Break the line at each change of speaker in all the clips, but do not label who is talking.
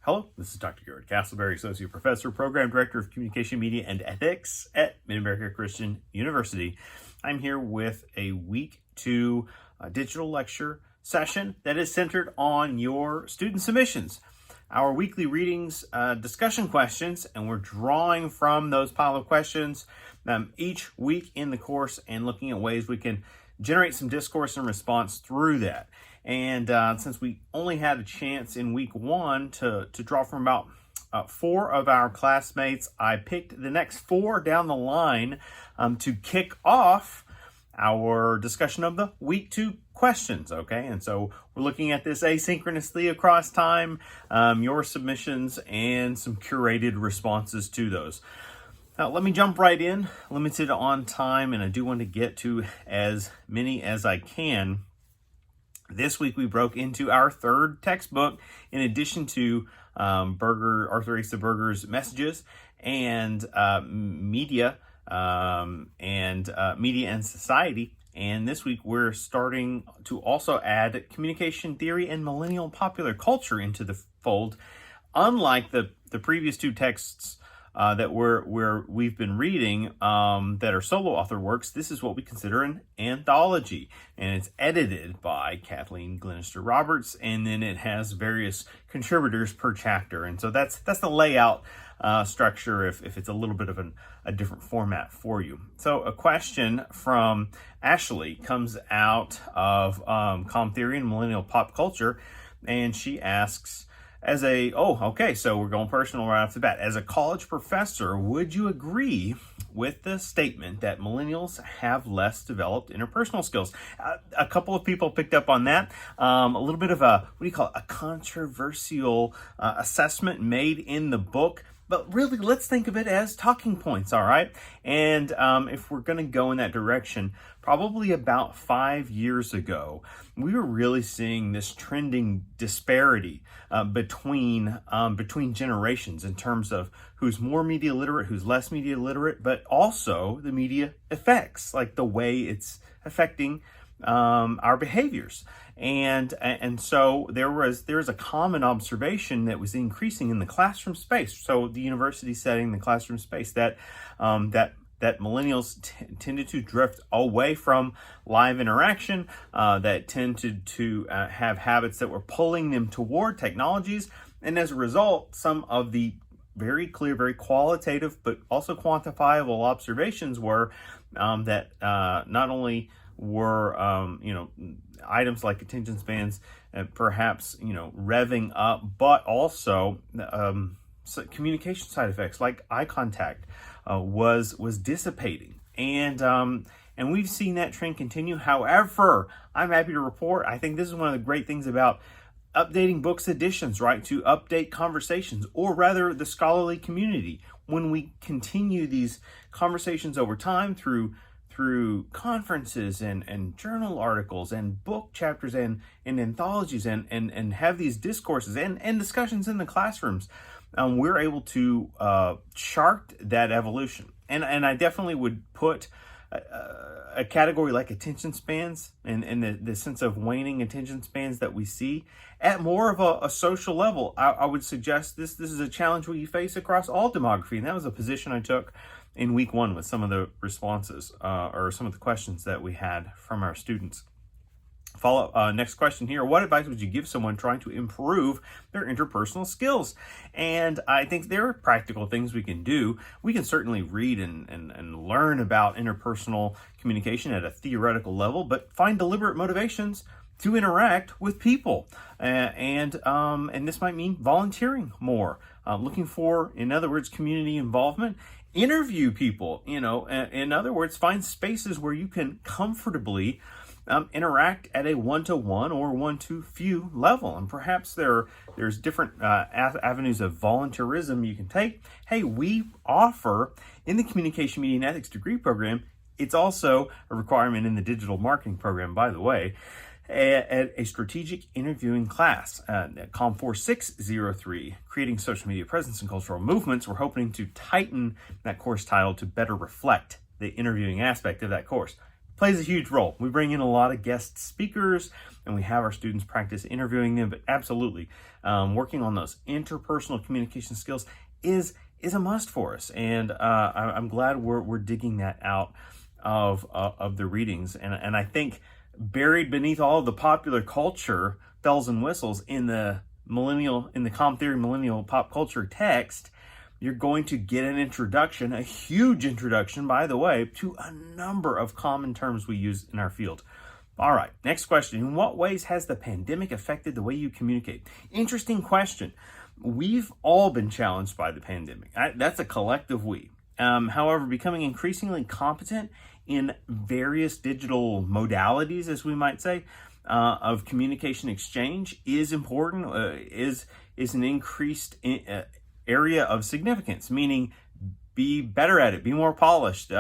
Hello, this is Dr. Garrett Castleberry, Associate Professor, Program Director of Communication, Media, and Ethics at Mid-America Christian University. I'm here with a week 2 digital lecture session that is centered on your student submissions. Our weekly readings discussion questions, and we're drawing from those pile of questions each week in the course and looking at ways we can generate some discourse and response through that. And since we only had a chance in week 1 to draw from about 4 of our classmates, I picked the next 4 down the line to kick off our discussion of the week 2 questions, okay? And so we're looking at this asynchronously across time, your submissions, and some curated responses to those. Now, let me jump right in, limited on time, and I do want to get to as many as I can. This week we broke into our 3rd textbook, in addition to Arthur Asa Berger's Messages and Media and Society. And this week we're starting to also add Communication Theory and Millennial Popular Culture into the fold. Unlike the previous 2 texts that we've been reading that are solo author works, this is what we consider an anthology, and it's edited by Kathleen Glenister Roberts, and then it has various contributors per chapter. And so that's the layout structure if it's a little bit of a different format for you. So a question from Ashley comes out of Com Theory and Millennial Pop Culture, and she asks, so we're going personal right off the bat. As a college professor, would you agree with the statement that millennials have less developed interpersonal skills? A couple of people picked up on that. A little bit of a controversial assessment made in the book. But really, let's think of it as talking points, all right? And if we're going to go in that direction, probably about 5 years ago, we were really seeing this trending disparity between generations in terms of who's more media literate, who's less media literate, but also the media effects, like the way it's affecting our behaviors. And so there was a common observation that was increasing in the classroom space. So the university setting, the classroom space, that millennials tended to drift away from live interaction, that tended to have habits that were pulling them toward technologies. And as a result, some of the very clear, very qualitative, but also quantifiable observations were that not only were items like attention spans perhaps revving up, but also communication side effects like eye contact was dissipating, and we've seen that trend continue. However, I'm happy to report, I think this is one of the great things about updating books editions, right? To update conversations, or rather the scholarly community. When we continue these conversations over time through conferences and journal articles and book chapters and anthologies and have these discourses and discussions in the classrooms, we're able to chart that evolution. And I definitely would put a category like attention spans and the sense of waning attention spans that we see at more of a social level. I would suggest this is a challenge we face across all demography, and that was a position I took in week 1 with some of the responses or some of the questions that we had from our students. Next question here. What advice would you give someone trying to improve their interpersonal skills? And I think there are practical things we can do. We can certainly read and learn about interpersonal communication at a theoretical level, but find deliberate motivations to interact with people. And this might mean volunteering more, looking for, in other words, community involvement. Interview people, in other words, find spaces where you can comfortably interact at a one-to-one or one-to-few level. And perhaps there's different avenues of volunteerism you can take. Hey, we offer in the Communication, Media, and Ethics degree program, it's also a requirement in the digital marketing program, by the way, a strategic interviewing class at COM 4603, Creating Social Media Presence and Cultural Movements. We're hoping to tighten that course title to better reflect the interviewing aspect of that course. plays a huge role. We bring in a lot of guest speakers and we have our students practice interviewing them, but absolutely, working on those interpersonal communication skills is a must for us. And I'm glad we're digging that out of the readings. And I think buried beneath all of the popular culture bells and whistles in the Com Theory millennial pop culture text, you're going to get an introduction, a huge introduction, by the way, to a number of common terms we use in our field. All right, next question. In what ways has the pandemic affected the way you communicate? Interesting question. We've all been challenged by the pandemic. That's a collective we. However, becoming increasingly competent in various digital modalities, as we might say, of communication exchange is important, is an increased area of significance, meaning be better at it, be more polished,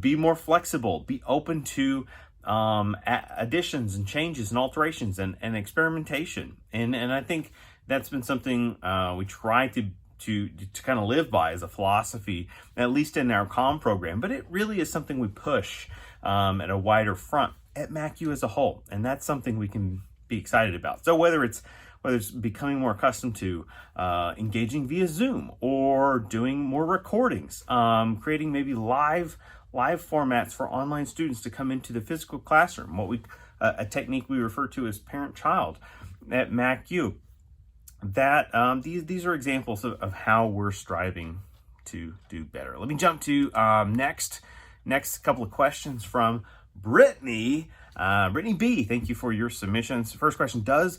be more flexible, be open to additions and changes and alterations and experimentation. And I think that's been something we try to kind of live by as a philosophy, at least in our comm program, but it really is something we push at a wider front at MacU as a whole, and that's something we can be excited about. So whether it's becoming more accustomed to engaging via Zoom or doing more recordings, creating maybe live formats for online students to come into the physical classroom, a technique we refer to as parent-child at MacU. That these are examples of how we're striving to do better. Let me jump to next couple of questions from Brittany. Brittany B, thank you for your submissions. First question: does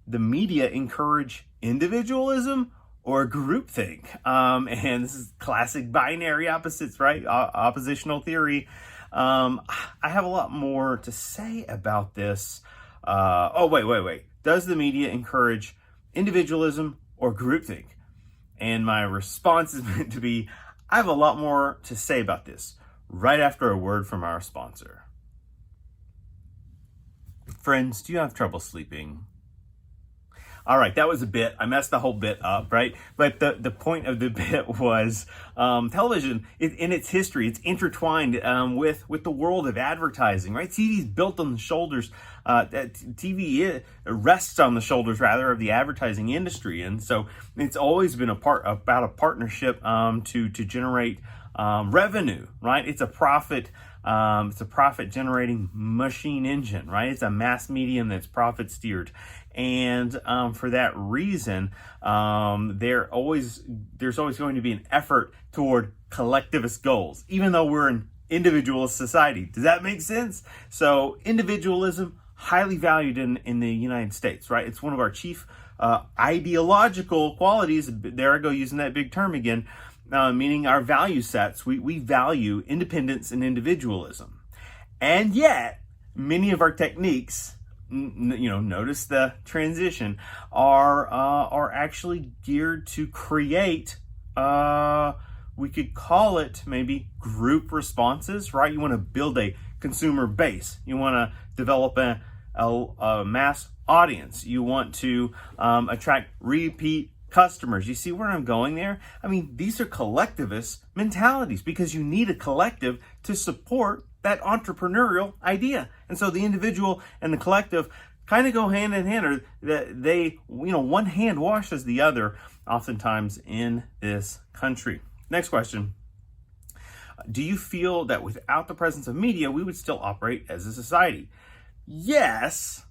the media encourage individualism or groupthink? And this is classic binary opposites, right? Oppositional theory. I have a lot more to say about this. Wait. Does the media encourage individualism or groupthink? And my response is meant to be, I have a lot more to say about this right after a word from our sponsor. Friends, do you have trouble sleeping? All right, that was a bit. I messed the whole bit up, right? But the point of the bit was television, in its history, it's intertwined with the world of advertising, right? TV is built on the shoulders. TV rests on the shoulders, rather, of the advertising industry, and so it's always been about a partnership to generate revenue, right? It's a profit. It's a profit-generating machine engine, right? It's a mass medium that's profit-steered, and for that reason, there's always going to be an effort toward collectivist goals, even though we're an individualist society. Does that make sense? So, individualism, highly valued in the United States, right? It's one of our chief ideological qualities. There I go, using that big term again. Meaning our value sets, we value independence and individualism. And yet, many of our techniques, notice the transition, are actually geared to create, we could call it maybe group responses, right? You want to build a consumer base. You want to develop a mass audience. You want to attract repeat customers. You see where I'm going there? I mean, these are collectivist mentalities because you need a collective to support that entrepreneurial idea. And so the individual and the collective kind of go hand in hand, or they, one hand washes the other oftentimes in this country. Next question. Do you feel that without the presence of media, we would still operate as a society? Yes,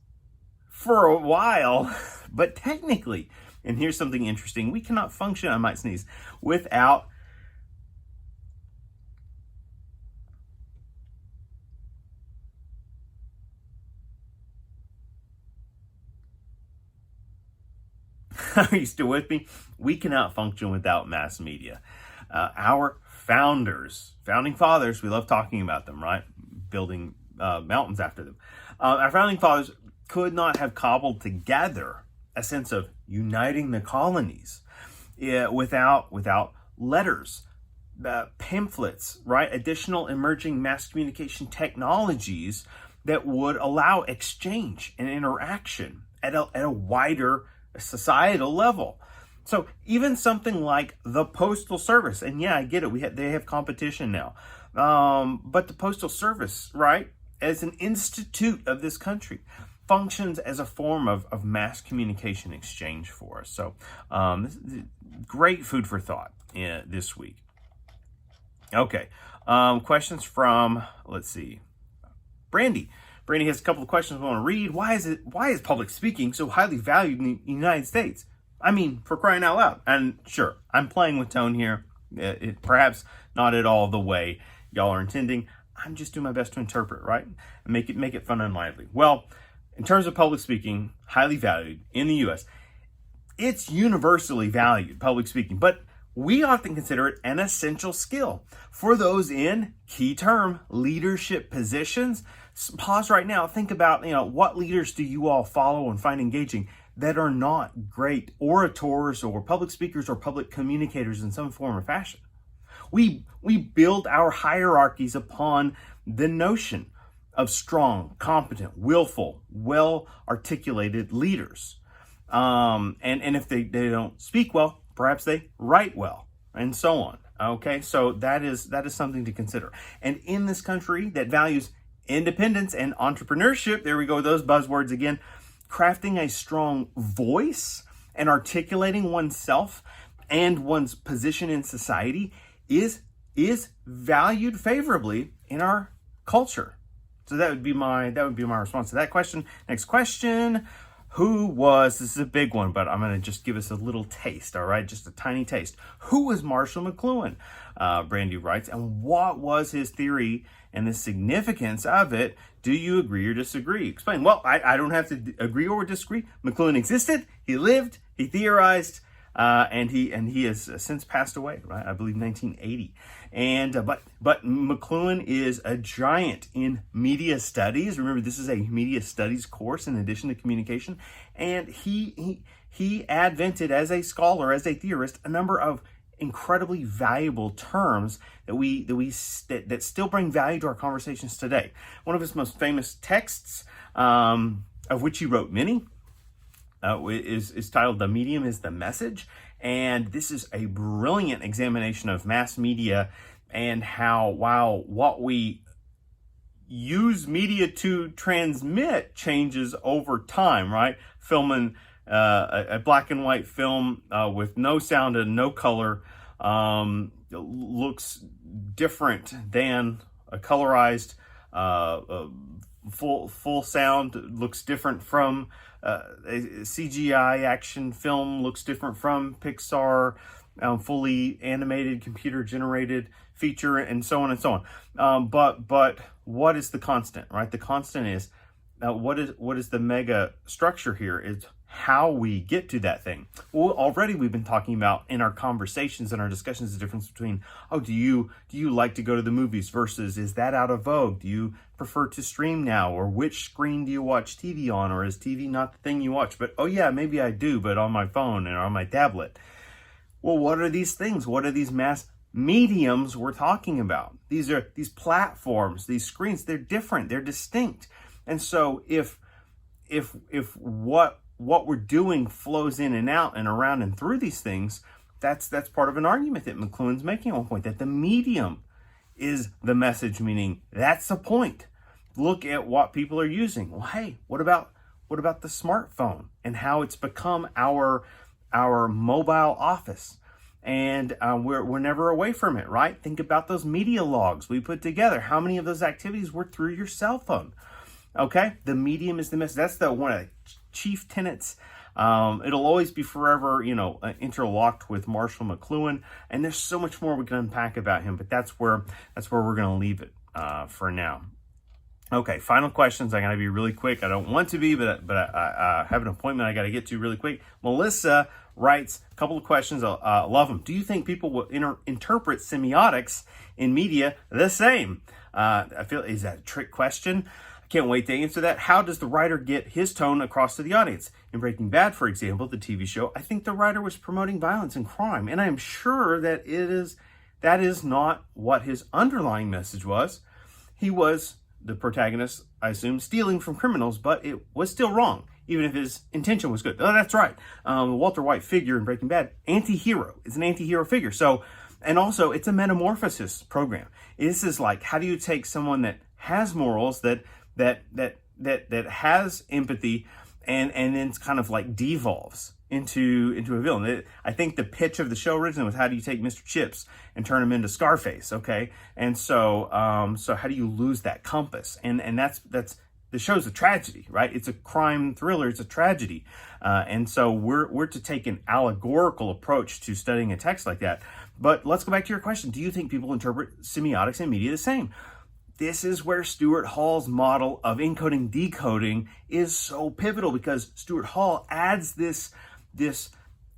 for a while, but technically, and here's something interesting, we cannot function, I might sneeze, without are you still with me? We cannot function without mass media. Our founding fathers, we love talking about them, right? Building mountains after them. Our founding fathers could not have cobbled together a sense of uniting the colonies without letters, pamphlets, right? Additional emerging mass communication technologies that would allow exchange and interaction at a wider societal level. So even something like the Postal Service, and yeah, I get it, they have competition now, But the Postal Service, right, as an institute of this country, functions as a form of mass communication exchange for us. So this is great food for thought this week. Okay, questions from, let's see, Brandy. Brandy has a couple of questions I want to read. Why is public speaking so highly valued in the United States? I mean, for crying out loud. And sure, I'm playing with tone here. Perhaps not at all the way y'all are intending. I'm just doing my best to interpret, right? And make it fun and lively. Well, in terms of public speaking, highly valued in the U.S., it's universally valued, public speaking, but we often consider it an essential skill for those in, key term, leadership positions. Pause right now. Think about, what leaders do you all follow and find engaging that are not great orators or public speakers or public communicators in some form or fashion? We build our hierarchies upon the notion of strong, competent, willful, well-articulated leaders. And if they don't speak well, perhaps they write well, and so on. Okay, so that is something to consider. And in this country that values independence and entrepreneurship, there we go, those buzzwords again, crafting a strong voice and articulating oneself and one's position in society is valued favorably in our culture. So that would be my response to that question. Next question. This is a big one, but I'm going to just give us a little taste, all right? Just a tiny taste. Who was Marshall McLuhan? Brandy writes, and what was his theory and the significance of it? Do you agree or disagree? Explain. Well, I don't have to agree or disagree. McLuhan existed, he lived, he theorized, and he has since passed away, right? I believe 1980. And but McLuhan is a giant in media studies. Remember, this is a media studies course in addition to communication, and he advented as a scholar, as a theorist, a number of incredibly valuable terms that still bring value to our conversations today. One of his most famous texts, of which he wrote many, is titled "The Medium is the Message," and this is a brilliant examination of mass media and how, while what we use media to transmit changes over time, right? Filming a black and white film with no sound and no color looks different than a colorized full sound, looks different from a CGI action film, looks different from Pixar fully animated computer generated feature, and so on and so on. But what is the constant, right? The constant is what is the mega structure here is how we get to that thing. Well, already we've been talking about in our conversations and our discussions the difference between, do you like to go to the movies versus is that out of vogue? Do you prefer to stream now? Or which screen do you watch TV on? Or is TV not the thing you watch? But maybe I do, but on my phone and on my tablet. Well, what are these things? What are these mass mediums we're talking about? These platforms, these screens, they're different, they're distinct. And so if what we're doing flows in and out and around and through these things, that's part of an argument that McLuhan's making at one point, that the medium is the message, meaning that's the point. Look at what people are using. Well, hey, what about the smartphone and how it's become our mobile office? And we're never away from it, right? Think about those media logs we put together. How many of those activities were through your cell phone? Okay, the medium is the message. That's one of the chief tenets. It'll always be forever, interlocked with Marshall McLuhan. And there's so much more we can unpack about him, but that's where we're going to leave it for now. Okay, final questions. I got to be really quick. I don't want to be, but I have an appointment I got to get to really quick. Melissa writes a couple of questions. I love them. Do you think people will interpret semiotics in media the same? Is that a trick question? I can't wait to answer that. How does the writer get his tone across to the audience? In Breaking Bad, for example, the TV show, I think the writer was promoting violence and crime, and I am sure that that is not what his underlying message was. He was, the protagonist, I assume, stealing from criminals, but it was still wrong, even if his intention was good. Oh, that's right. The Walter White figure in Breaking Bad, anti-hero. It's an anti-hero figure. So And also, it's a metamorphosis program. This is like, how do you take someone that has morals, that has empathy, and then it's kind of like devolves into a villain. I think the pitch of the show originally was, how do you take Mr. Chips and turn him into Scarface? Okay, and so how do you lose that compass? And that's the show's a tragedy, right? It's a crime thriller. It's a tragedy, and so we're to take an allegorical approach to studying a text like that. But let's go back to your question. Do you think people interpret semiotics and media the same? This is where Stuart Hall's model of encoding decoding is so pivotal, because Stuart Hall adds this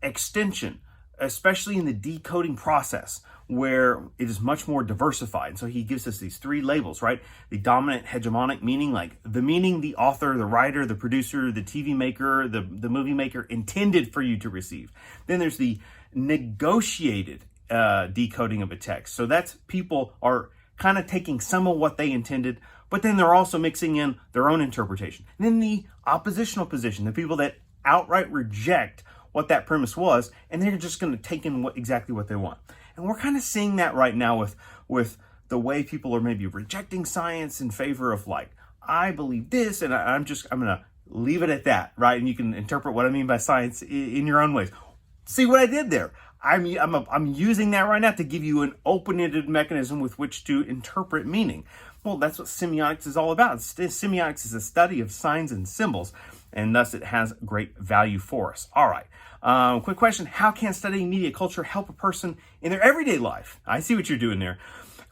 extension, especially in the decoding process, where it is much more diversified. And so he gives us these three labels, right? The dominant hegemonic meaning, like the meaning the author, the writer, the producer, the TV maker, the movie maker intended for you to receive. Then there's the negotiated decoding of a text. So that's people are kind of taking some of what they intended, but then they're also mixing in their own interpretation. And then the oppositional position, the people that outright reject what that premise was, and they're just going to take in exactly what they want. And we're kind of seeing that right now with the way people are maybe rejecting science in favor of, like, I believe this, and I'm going to leave it at that, right? And you can interpret what I mean by science in your own ways. See what I did there? I'm using that right now to give you an open-ended mechanism with which to interpret meaning. Well, that's what semiotics is all about. Semiotics is a study of signs and symbols, and thus it has great value for us. All right. Quick question. How can studying media culture help a person in their everyday life? I see what you're doing there.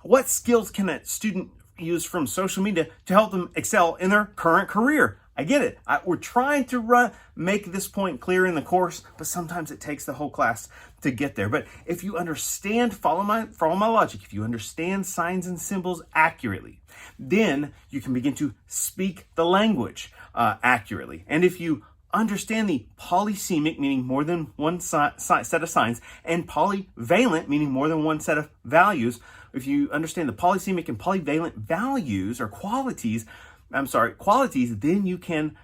What skills can a student use from social media to help them excel in their current career? I get it. We're trying to make this point clear in the course, but sometimes it takes the whole class to get there. But if you understand, follow my logic, if you understand signs and symbols accurately, then you can begin to speak the language accurately. And if you understand the polysemic, meaning more than one set of signs, and polyvalent, meaning more than one set of values, if you understand the polysemic and polyvalent values or qualities, then you can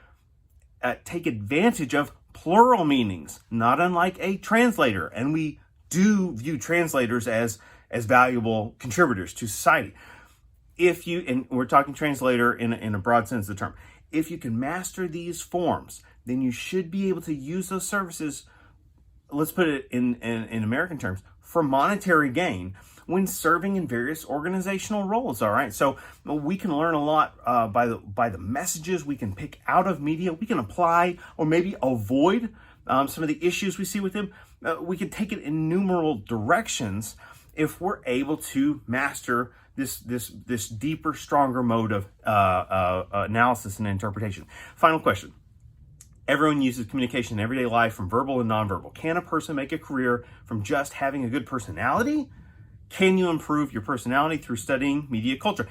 take advantage of plural meanings, not unlike a translator. And we do view translators as valuable contributors to society. And we're talking translator in a broad sense of the term. If you can master these forms, then you should be able to use those services, let's put it in American terms, for monetary gain when serving in various organizational roles. All right, so we can learn a lot by the messages we can pick out of media. We can apply or maybe avoid some of the issues we see with them. We can take it in numerous directions if we're able to master this deeper, stronger mode of analysis and interpretation. Final question. Everyone uses communication in everyday life, from verbal and nonverbal. Can a person make a career from just having a good personality? Can you improve your personality through studying media culture?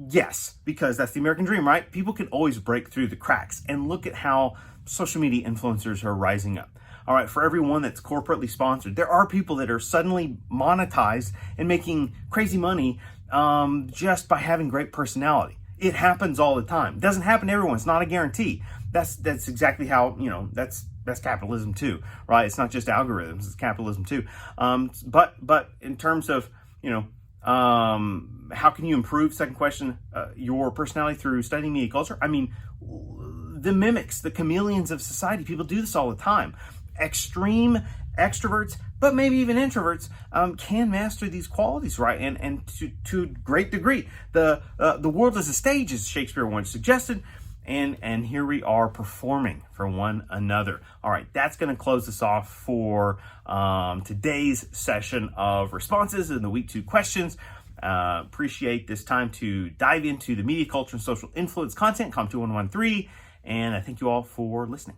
Yes, because that's the American dream, right? People can always break through the cracks, and look at how social media influencers are rising up. All right, for everyone that's corporately sponsored, there are people that are suddenly monetized and making crazy money just by having great personality. It happens all the time. It doesn't happen to everyone. It's not a guarantee. That's exactly how, that's capitalism too, right? It's not just algorithms, it's capitalism too. But in terms of, how can you improve, second question, your personality through studying media culture? I mean, the mimics, the chameleons of society, people do this all the time. Extreme extroverts, but maybe even introverts, can master these qualities, right? And to a great degree. The world is a stage, as Shakespeare once suggested. And here we are performing for one another. All right, that's going to close us off for today's session of responses in the week 2 questions. Appreciate this time to dive into the media culture and social influence content, COM 2113, and I thank you all for listening.